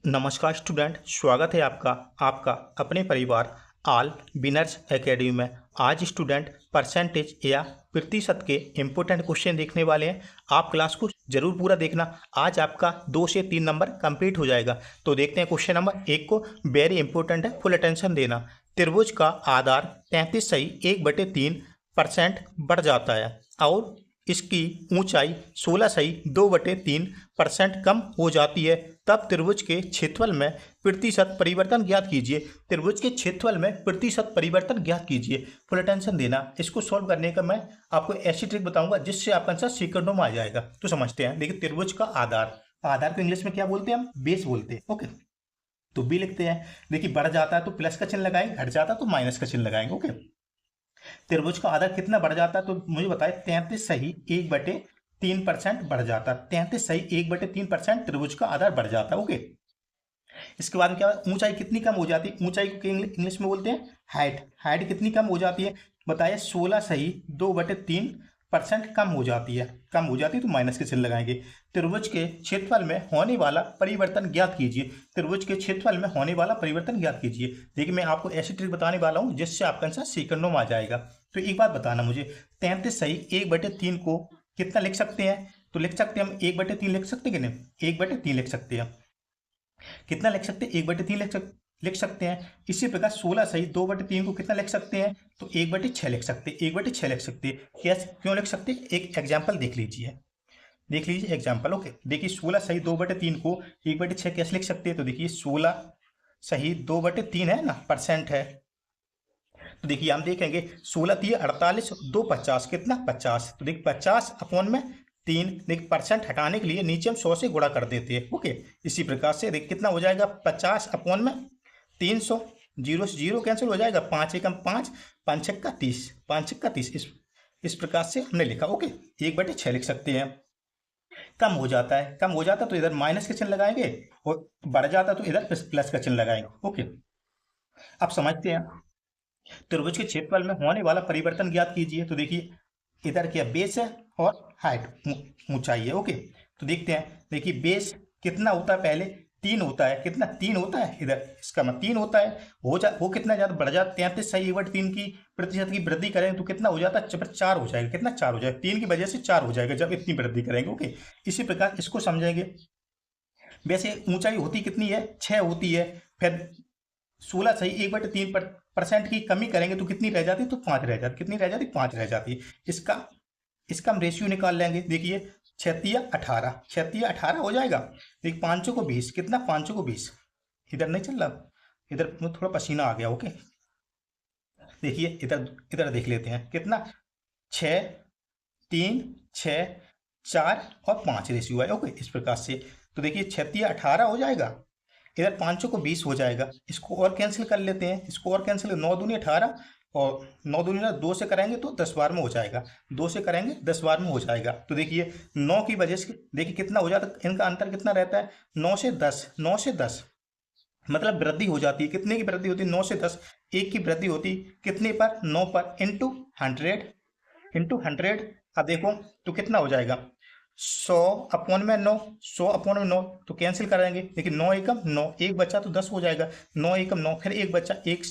नमस्कार स्टूडेंट, स्वागत है आपका आपका अपने परिवार ऑल विनर्स एकेडमी में। आज स्टूडेंट परसेंटेज या प्रतिशत के इम्पोर्टेंट क्वेश्चन देखने वाले हैं। आप क्लास को जरूर पूरा देखना। आज आपका 2 से 3 नंबर कंप्लीट हो जाएगा। तो देखते हैं क्वेश्चन नंबर 1 को। वेरी इंपॉर्टेंट है, फुल अटेंशन देना। त्रिभुज का आधार 33 सही 1/3% बढ़ जाता है और इसकी ऊंचाई 16 सही 2/3% कम हो जाती है, तब त्रिभुज के क्षेत्रफल में प्रतिशत परिवर्तन ज्ञात कीजिए। त्रिभुज के क्षेत्रफल में प्रतिशत परिवर्तन ज्ञात कीजिए। फुल अटेंशन देना। इसको सॉल्व करने का मैं आपको ऐसी ट्रिक बताऊंगा जिससे आपका आंसर सेकंडों में आ जाएगा। तो समझते हैं। देखिए, त्रिभुज का आधार, आधार को इंग्लिश में क्या बोलते हैं हम? बेस बोलते हैं। ओके, तो बी लिखते हैं। देखिए, बढ़ जाता है तो प्लस का चिन्ह लगाएंगे, घट जाता है तो माइनस का चिन्ह लगाएंगे। ओके, त्रिभुज का आधार कितना बढ़ जाता है? तो मुझे बताए 33 सही 1/3% बढ़ जाता है। 33 सही 1/3% त्रिभुज का आधार बढ़ जाता है। ओके, इसके बाद क्या, ऊंचाई कितनी कम हो जाती है? ऊंचाई को इंग्लिश में बोलते हैं हाइट। हाइट कितनी कम हो जाती है? बताइए, 16 सही 2/3% कम हो जाती है। कम हो जाती है तो माइनस के चिन्ह लगाएंगे। त्रिभुज के क्षेत्रफल में होने वाला परिवर्तन ज्ञात कीजिए। त्रिभुज के क्षेत्रफल में होने वाला परिवर्तन ज्ञात कीजिए। देखिए, मैं आपको ऐसी ट्रिक बताने वाला हूं जिससे आपका आंसर सेकंडों में आ जाएगा। तो एक बात बताना मुझे, 33 सही 1/3 को कितना लिख सकते हैं? तो लिख सकते हैं हम 1/3 लिख सकते हैं कि नहीं? 1/3 लिख सकते हैं। कितना लिख सकते हैं? 1/3 लिख सकते हैं। इसी प्रकार 16 सही 2/3 को कितना लिख सकते हैं? तो 1/6 लिख सकते हैं। 1/6 लिख सकते हैं। कैसे, क्यों लिख सकते हैं? एक एग्जाम्पल देख लीजिए। देख लीजिए एग्जाम्पल। ओके, देखिए 16 सही 2/3 को 1/6 कैसे लिख सकते हैं? तो देखिए 16 सही 2/3 है ना, परसेंट है। तो देखिए हम देखेंगे 16 3 48, 2 50, कितना? 50। तो देखिए 50 अपॉन में 3। देखिए परसेंट हटाने के लिए नीचे हम 100 से गुणा कर देते हैं। ओके, इसी प्रकार से देखिए कितना हो जाएगा? 50 अपॉन में 300। जीरो से जीरो कैंसिल हो जाएगा। 5 एकम 5, 5 छक्का 30, 5 छक्का 30। इस प्रकार से हमने लिखा। ओके, 1/6 लिख सकते हैं। कम हो जाता है, कम हो जाता है तो इधर माइनस का चिन्ह लगाएंगे, और बढ़ जाता है तो इधर प्लस का चिन्ह लगाएंगे। ओके, अब समझते हैं। त्रिभुज के क्षेत्रफल में होने वाला परिवर्तन ज्ञात कीजिए। तो देखिए इधर क्या, बेस है और हाइट ऊंचाई है। ओके, तो देखते हैं। देखिए बेस कितना होता है? पहले 3 होता है। कितना? 3 होता है। इधर इसका मतलब 3 होता है। वो कितना ज्यादा बढ़ जाता? 33 सही 1/3 की प्रतिशत की वृद्धि करेंगे तो कितना हो जाता है? 4 हो जाएगा। कितना? 4 हो जाएगा। 3 की वजह से 4 हो जाएगा जब इतनी वृद्धि करेंगे। ओके, इसी प्रकार इसको समझेंगे। वैसे ऊंचाई होती कितनी है? 6 होती है। फिर 16 सही 1/3% की कमी करेंगे तो कितनी रह जाती? तो 5 रह जाती। कितनी रह जाती? 5 रह जाती। इसका इसका हम रेशियो निकाल लेंगे। देखिए 6 18, 6 18 हो जाएगा। देखिए 5 को 20, कितना? 5 को 20। इधर नहीं चल रहा, इधर थोड़ा पसीना आ गया। ओके, देखिए इधर इधर देख लेते हैं। कितना? 6 3 6 4 और 5 रेशियो है। ओके, इस प्रकार से। तो देखिए 6 18 हो जाएगा। इधर 5 को 20 हो जाएगा। इसको और कैंसिल कर लेते हैं। इसको और कैंसिल, 9 दूनी 18 और 9 दूनी 2 से करेंगे तो 10 बार में हो जाएगा। 2 से करेंगे 10 बार में हो जाएगा। तो देखिए 9 की वजह से देखिए कितना हो जाता है? इनका अंतर कितना रहता है? 9 से 10। 9 से 10 मतलब वृद्धि हो जाती है। कितने की वृद्धि होती है? 9 से 10। 1 की वृद्धि होती कितने पर? 9 पर। Into 100, into 100। अब देखो तो कितना हो जाएगा? 100 अपॉन में 9, 100 अपॉन में 9 तो कैंसिल कराएंगे। लेकिन 9 एकम 9, एक बच्चा तो 10 हो जाएगा। 9 एकम 9, फिर एक बच्चा 1,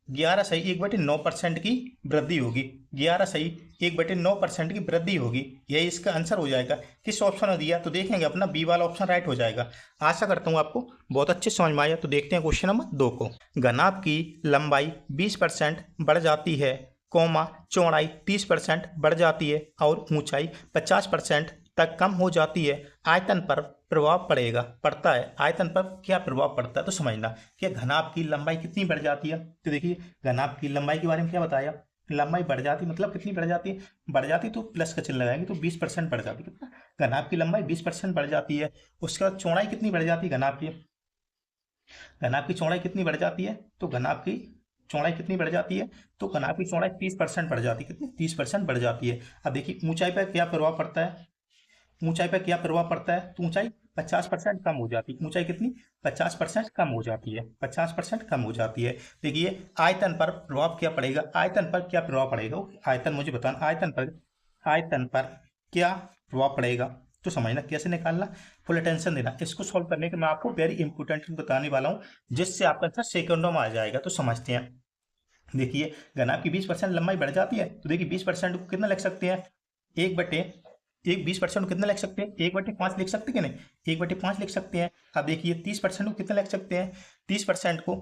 11 सही 1/9% की वृद्धि होगी। 11 सही 1/9% की वृद्धि होगी। यही इसका आंसर हो जाएगा। किस ऑप्शन में दिया? तो देखेंगे अपना बी वाला ऑप्शन राइट हो जाएगा। आशा करता हूँ आपको बहुत अच्छे समझ में आया। तो देखते हैं क्वेश्चन नंबर 2 को। घनाभ की लंबाई 20% बढ़ जाती है, कोमा चौड़ाई 30% बढ़ जाती है और ऊंचाई 50% तक कम हो जाती है। आयतन पर प्रभाव पड़ता है। आयतन पर क्या प्रभाव पड़ता है? तो समझना कि घनाभ की लंबाई कितनी बढ़ जाती है। तो देखिए घनाभ की लंबाई के बारे में क्या बताया? लंबाई बढ़ जाती मतलब कितनी बढ़ जाती है? बढ़ जाती तो प्लस का चिन्ह लगाएंगे तो 20% बढ़ जाती है। कितना? घनाभ की लंबाई 20% बढ़ जाती है। उसके बाद चौड़ाई कितनी बढ़ जाती है? घनाभ की चौड़ाई कितनी बढ़ जाती है? तो घनाभ की चौड़ाई कितनी बढ़ जाती है? तो घनाभ की चौड़ाई 30% बढ़ जाती है। कितनी? 30% बढ़ जाती है। अब देखिए ऊंचाई पर क्या प्रभाव पड़ता है? ऊंचाई पर क्या प्रभाव पड़ता है? तो ऊंचाई 50% कम हो जाती है। ऊंचाई कितनी? 50% कम हो जाती है। 50% कम हो जाती है। देखिए आयतन पर प्रभाव क्या पड़ेगा? आयतन पर क्या प्रभाव पड़ेगा? आयतन मुझे बताना। आयतन पर क्या प्रभाव पड़ेगा? तो समझना कैसे निकालना, फुल अटेंशन देना। इसको सॉल्व करने के मैं आपको वेरी इंपॉर्टेंट बताने वाला हूँ, जिससे आपका आंसर सेकंडों में आ जाएगा। तो समझते हैं। देखिए, अगर आपकी 20% लंबाई बढ़ जाती है तो देखिए 20% को कितना लिख सकते हैं, 20% को कितना लिख सकते हैं, 1/5 लिख सकते हैं कि नहीं, 1/5 लिख सकते हैं। अब देखिए 30% को कितना लिख सकते हैं, 30% को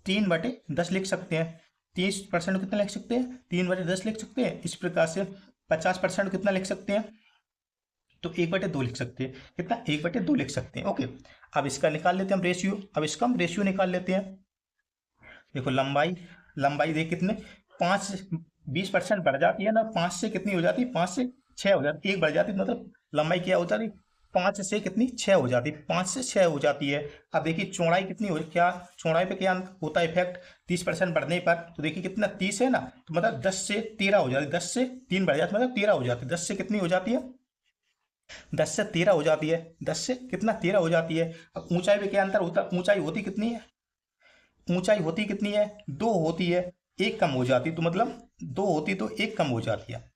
3/10 लिख सकते हैं। 30% को कितना लिख सकते हैं, 3/10 लिख सकते हैं। इस प्रकार से 50% को कितना लिख सकते हैं, तो 1/2 लिख सकते हैं। कितना, 1/2 लिख सकते हैं। ओके, अब इसका निकाल लेते हैं हम रेशियो। अब इसका हम रेशियो निकाल लेते हैं। देखो लंबाई देख कितने, 20% बढ़ जाती है ना, 5 से कितनी हो जाती है, 5 से 6 हो जाती है, 1 बढ़ जाती है, मतलब लंबाई क्या हो जाती है, 5 से कितनी, 6 हो जाती है, 5 से 6 हो जाती है। अब देखिए चौड़ाई कितनी हो, क्या चौड़ाई पे क्या होता है इफेक्ट, 30% बढ़ने पर, तो देखिए कितना 30 है ना, तो मतलब 10 से 13 हो जाती है, 10 से 3 बढ़ जाती है, मतलब 13 हो जाती है। 10 से कितनी हो जाती है, 10 से 13 हो जाती है, 10 से कितना 13 हो जाती है। अब ऊंचाई पे क्या अंतर होता है, ऊंचाई होती कितनी है, ऊंचाई होती कितनी है, 2 होती है, 1 कम हो जाती, तो मतलब 2 होती तो 1 कम हो जाती है,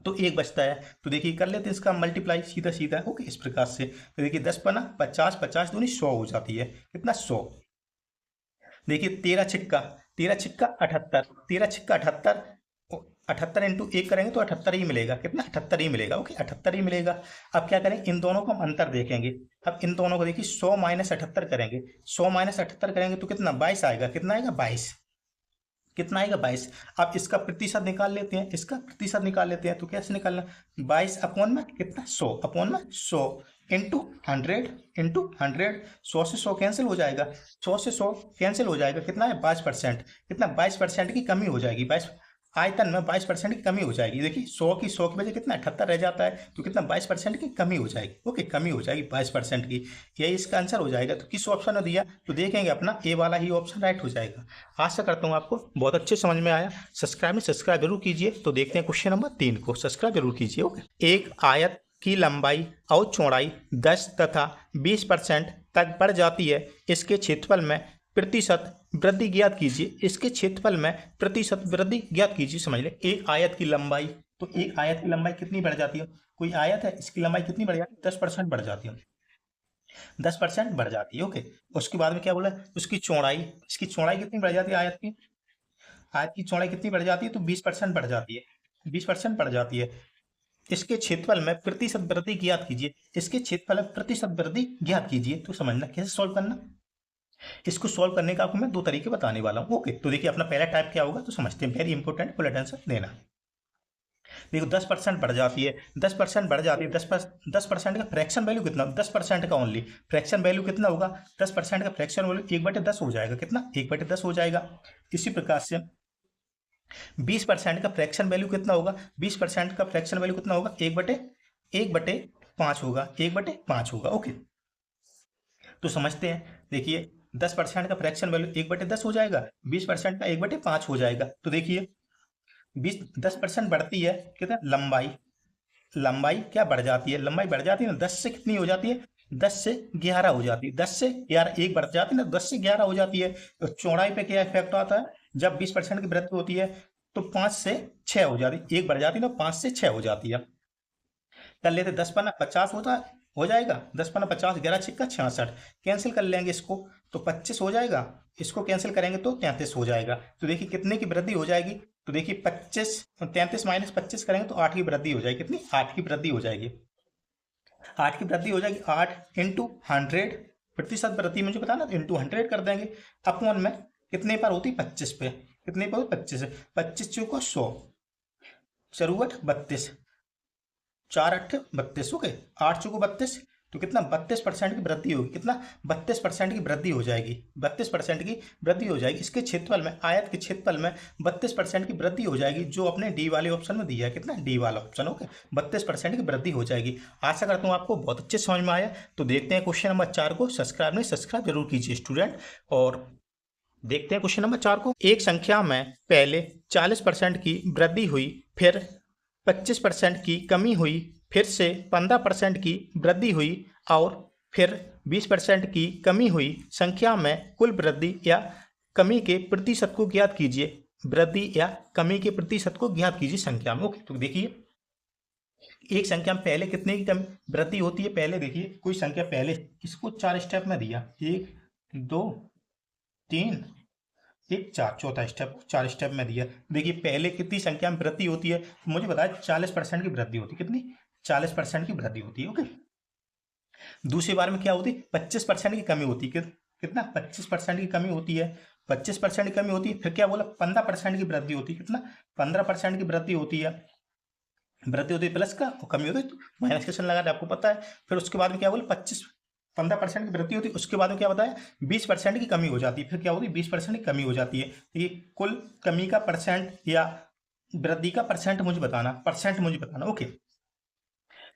तो 1 बचता है। तो देखिए कर लेते हैं इसका मल्टीप्लाई सीधा सीधा। ओके, इस प्रकार से तो देखिए 10 पना 50, 50 दूनी 100 हो जाती है। कितना, 100। देखिए 13 छिक्का 78, 13 छिक्का 78, 78 इंटू 1 करेंगे तो 78 ही मिलेगा। कितना, 78 ही मिलेगा। ओके, 78 ही मिलेगा। अब क्या करेंगे, इन दोनों को हम अंतर देखेंगे। अब इन दोनों को देखिए 100 माइनस 78 करेंगे, 100 माइनस 78 करेंगे तो कितना, 22 आएगा। कितना आएगा, 22। कितना आएगा, 22। अब इसका प्रतिशत निकाल लेते हैं, इसका प्रतिशत निकाल लेते हैं। तो कैसे निकालना, 22 अपॉन में कितना, 100 अपॉन में 100 इंटू 100 इंटू 100। 100 से 100 कैंसिल हो जाएगा, 100 से 100 कैंसिल हो जाएगा। कितना है, 22%। कितना, 22% की कमी हो जाएगी, 22 आयतन में 22% की कमी हो जाएगी। देखिए 100 की वजह कितना 78 रह जाता है, तो कितना 22% की कमी हो जाएगी। ओके, कमी हो जाएगी 22% की, यही इसका आंसर हो जाएगा। तो किस ऑप्शन में दिया, तो देखेंगे अपना ए वाला ही ऑप्शन राइट हो जाएगा। आशा करता हूँ आपको बहुत अच्छे समझ में आया। सब्सक्राइब जरूर कीजिए। तो देखते हैं क्वेश्चन नंबर 3 को, सब्सक्राइब जरूर कीजिए। ओके, एक आयत की लंबाई और चौड़ाई 10 तथा 20% तक बढ़ जाती है, इसके क्षेत्रफल में प्रतिशत वृद्धि ज्ञात कीजिए। इसके क्षेत्रफल में प्रतिशत वृद्धि ज्ञात कीजिए। समझ ले, एक आयत की लंबाई, तो एक आयत की लंबाई कितनी बढ़ जाती है, कोई आयत है, इसकी लंबाई कितनी बढ़ जाती है, 10% बढ़ जाती है, 10% बढ़ जाती है। ओके, उसके बाद में क्या बोला, उसकी चौड़ाई, इसकी चौड़ाई कितनी बढ़ जाती है, आयत की चौड़ाई कितनी बढ़ जाती है, तो 20% बढ़ जाती है, 20% बढ़ जाती है। इसके क्षेत्रफल में प्रतिशत वृद्धि ज्ञात कीजिए। इसके क्षेत्रफल में प्रतिशत वृद्धि ज्ञात कीजिए। तो समझना कैसे सॉल्व करना, इसको सॉल्व करने का आपको मैं 2 तरीके बताने वाला हूँ। ओके, तो देखिए अपना पहला टाइप क्या होगा, तो समझते हैं, वेरी इंपॉर्टेंट, फुल अटेंशन देना। देखो 10% बढ़ जाती है, 10% बढ़ जाती है, 10% का फ्रैक्शन वैल्यू कितना, 10% का ओनली फ्रैक्शन वैल्यू कितना होगा, 10% का फ्रैक्शन वैल्यू 1/10 हो जाएगा। कितना, 1/10 हो जाएगा। इसी प्रकार से 20% का फ्रैक्शन वैल्यू कितना होगा, 20% का फ्रैक्शन वैल्यू कितना होगा, 1/5 होगा, 1/5 होगा। ओके, तो समझते हैं। देखिए 10% का फ्रैक्शन वैल्यू 1/10 हो जाएगा, 20% का 1/5 हो जाएगा। तो देखिए 10% बढ़ती है, कितना, लंबाई क्या बढ़ जाती है, लंबाई बढ़ जाती है ना, 10 से कितनी हो जाती है, 10 से 11 हो जाती है, 10 से 11, एक बढ़ जाती है ना, 10 से 11 हो जाती है। तो चौड़ाई पे क्या इफेक्ट आता है, जब 20% की वृद्धि होती है तो 5 से 6 हो जाती है, एक बढ़ जाती है ना, 5 से 6 हो जाती है। कर लेते, 10 पन्ना 50 हो जाएगा, 10 पन्ना 50, 11 छिक्का 66, कैंसिल कर लेंगे इसको तो 25 हो जाएगा, इसको कैंसिल करेंगे तो 33 हो जाएगा। तो देखिए कितने की वृद्धि हो जाएगी, तो देखिए 25, 33 माइनस 25 करेंगे तो 8 की वृद्धि हो जाएगी। कितनी, 8 की वृद्धि हो जाएगी, 8 की वृद्धि हो जाएगी। 8 इंटू 100, प्रतिशत वृद्धि मुझे पता ना, इंटू 100 कर देंगे, अपॉन में कितने पर होती, 25 पे, कितने पर, 25, 25 चौको 100, चौरुट 32, 4 8 32, ओके, 8 चौको 32, तो कितना, 32% की वृद्धि होगी। कितना, 32% की वृद्धि हो जाएगी, 32% की वृद्धि हो जाएगी। इसके क्षेत्रफल में, आयत के क्षेत्रफल में 32% की वृद्धि हो जाएगी, जो अपने डी वाले ऑप्शन में दिया है। कितना, डी वाला ऑप्शन। ओके, 32% की वृद्धि हो जाएगी। आशा करता हूँ आपको बहुत अच्छे समझ में आया। तो देखते हैं क्वेश्चन नंबर 4 को। सब्सक्राइब जरूर कीजिए स्टूडेंट। और देखते हैं क्वेश्चन नंबर 4 को। एक संख्या में पहले 40% की वृद्धि हुई, फिर 25% की कमी हुई, फिर से 15% की वृद्धि हुई और फिर 20% की कमी हुई। संख्या में कुल वृद्धि या कमी के प्रतिशत को ज्ञात कीजिए। वृद्धि या कमी के प्रतिशत को ज्ञात कीजिए संख्या में। ओके, तो देखिए एक संख्या में पहले कितने की कमी वृद्धि होती है। पहले देखिए कोई संख्या पहले इसको 4 स्टेप में दिया, 1 2 3 1 4, चौथा स्टेप 4 स्टेप में दिया। देखिए पहले कितनी संख्या में वृद्धि होती है, तो मुझे बताया 40% की वृद्धि होती है। कितनी? 40% की वृद्धि होती है। ओके, दूसरी बार में क्या होती है? 25% की कमी होती है। कितना? 25% की कमी होती है। 25% की कमी होती है। फिर क्या बोला? 15% की वृद्धि होती है। कितना? 15% की वृद्धि होती है। वृद्धि होती है प्लस का, और कमी होती है तो माइनस का चिन्ह लगा, आपको पता है। फिर उसके बाद में क्या बोला? 15% की वृद्धि होती है। उसके बाद में क्या बताया? 20% की कमी हो जाती है। फिर क्या होती है? 20% की कमी हो जाती है। तो ये कुल कमी का परसेंट या वृद्धि का परसेंट मुझे बताना। ओके,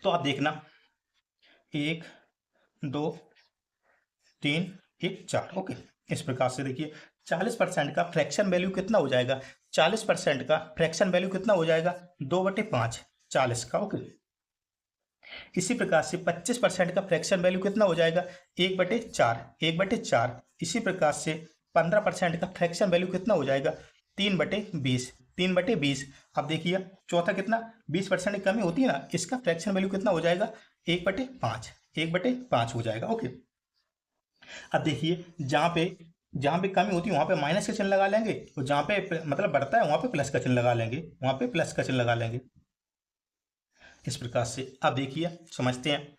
तो आप देखना 1 2 3 1 4। ओके, इस प्रकार से देखिए 40% का फ्रैक्शन वैल्यू कितना हो जाएगा? 40% का फ्रैक्शन वैल्यू कितना हो जाएगा? 2/5 40 का। ओके, इसी प्रकार से 25% का फ्रैक्शन वैल्यू कितना हो जाएगा? 1/4 इसी प्रकार से 15% का फ्रैक्शन वैल्यू कितना हो जाएगा? 3/20। अब देखिए चौथा कितना? 20% की कमी होती है ना, इसका फ्रैक्शन वैल्यू कितना हो जाएगा? 1/5 हो जाएगा। ओके, अब देखिए जहाँ पे कमी होती है वहाँ पे माइनस का चिन्ह लगा लेंगे, और जहाँ पे मतलब बढ़ता है वहाँ पे प्लस का चिन्ह लगा लेंगे। इस प्रकार से अब देखिए समझते हैं,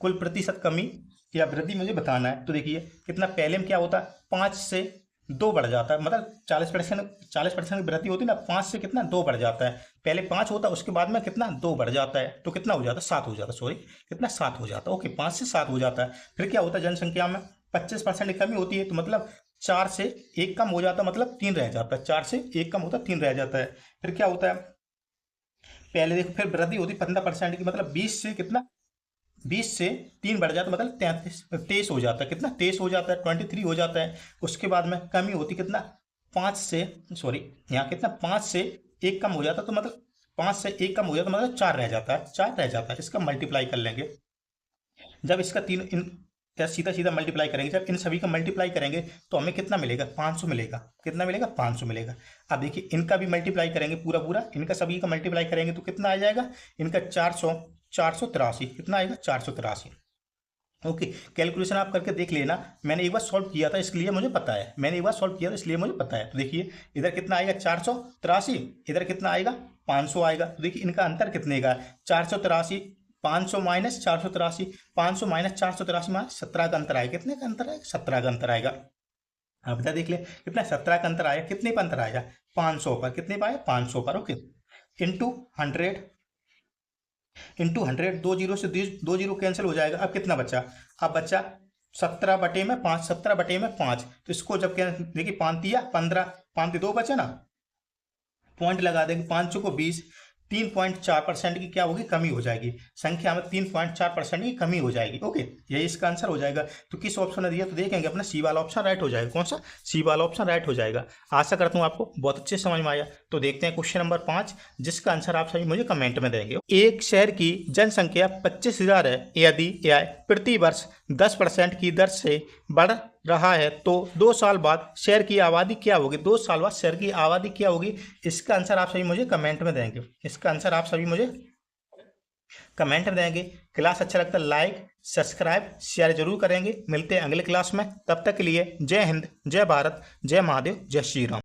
कुल प्रतिशत कमी या वृद्धि मुझे बताना है। तो देखिए कितना पहले में क्या होता है? 5 से 2 बढ़ जाता है, मतलब 40% की वृद्धि होती है ना, 5 से कितना 2 बढ़ जाता है। पहले 5 होता है, उसके बाद में कितना 2 बढ़ जाता है, तो कितना हो जाता है? 7 हो जाता है। सॉरी, कितना? 7 हो जाता है। ओके, 5 से 7 हो जाता है। फिर क्या होता है? जनसंख्या में 25% की कमी होती है, तो मतलब 4 से 1 कम हो जाता है, मतलब 3 रह जाता है। 4 से 1 कम होता है, 3 रह जाता है। फिर क्या होता है? पहले देखो, फिर वृद्धि होती है 15% की, मतलब 20 से कितना? 20 से 3 बढ़ जाता है, मतलब 23 हो जाता है। कितना? 23 हो जाता है, 23 हो जाता है। उसके बाद में कमी होती कितना? 5 से, सॉरी यहाँ कितना? 5 से 1 कम हो जाता है, तो मतलब 5 से 1 कम हो जाता है, मतलब 4 रह जाता है। 4 रह जाता है, इसका मल्टीप्लाई कर लेंगे। जब इसका तीन इन या सीधा सीधा मल्टीप्लाई करेंगे, जब इन सभी का मल्टीप्लाई करेंगे तो हमें कितना मिलेगा? 500 मिलेगा। कितना मिलेगा? 500 मिलेगा। अब देखिए इनका भी मल्टीप्लाई करेंगे, पूरा इनका सभी का मल्टीप्लाई करेंगे तो कितना आ जाएगा? इनका 483। कितना आएगा? 483। ओके, कैलकुलेशन आप करके देख लेना। मैंने एक बार सॉल्व किया था, इसलिए मुझे पता है। तो देखिए इधर कितना आएगा? 483। इधर कितना आएगा? 500 आएगा। तो देखिए इनका अंतर कितने का? 483, 500 माइनस 483, 500 माइनस 483 में 17 का अंतर आएगा। कितने का अंतर आएगा? 17 का अंतर आएगा। अब इधर देख ले कितना? 17 का अंतर आया। कितने पर अंतर आएगा? 500 पर। कितने पर आया? 500 पर। ओके, इंटू 100 दो जीरो से 2 जीरो कैंसिल हो जाएगा। अब कितना बचा? अब बचा 17/5। 17/5, तो इसको जब क्या देखिए 5 दिया 15, 5 2 बचा ना, पॉइंट लगा देंगे। 5 को 20, 3.4% की क्या होगी? कमी हो जाएगी। संख्या में 3.4% की कमी हो जाएगी। ओके, यही इसका आंसर हो जाएगा। तो किस ऑप्शन ने दिया? तो देखेंगे अपना सी वाला ऑप्शन राइट हो जाएगा। कौन सा? सी वाला ऑप्शन राइट हो जाएगा। आशा करता हूँ आपको बहुत अच्छे समझ में आया। तो देखते हैं क्वेश्चन नंबर 5, जिसका आंसर आप सभी मुझे कमेंट में देंगे। एक शहर की जनसंख्या 25,000 है। यदि यह प्रति वर्ष 10% की दर से बढ़ रहा है तो 2 साल बाद शहर की आबादी क्या होगी? 2 साल बाद शहर की आबादी क्या होगी? इसका आंसर आप सभी मुझे कमेंट में देंगे। क्लास अच्छा लगता है लाइक सब्सक्राइब शेयर जरूर करेंगे। मिलते हैं अगले क्लास में, तब तक के लिए जय हिंद, जय भारत, जय महादेव, जय श्री राम।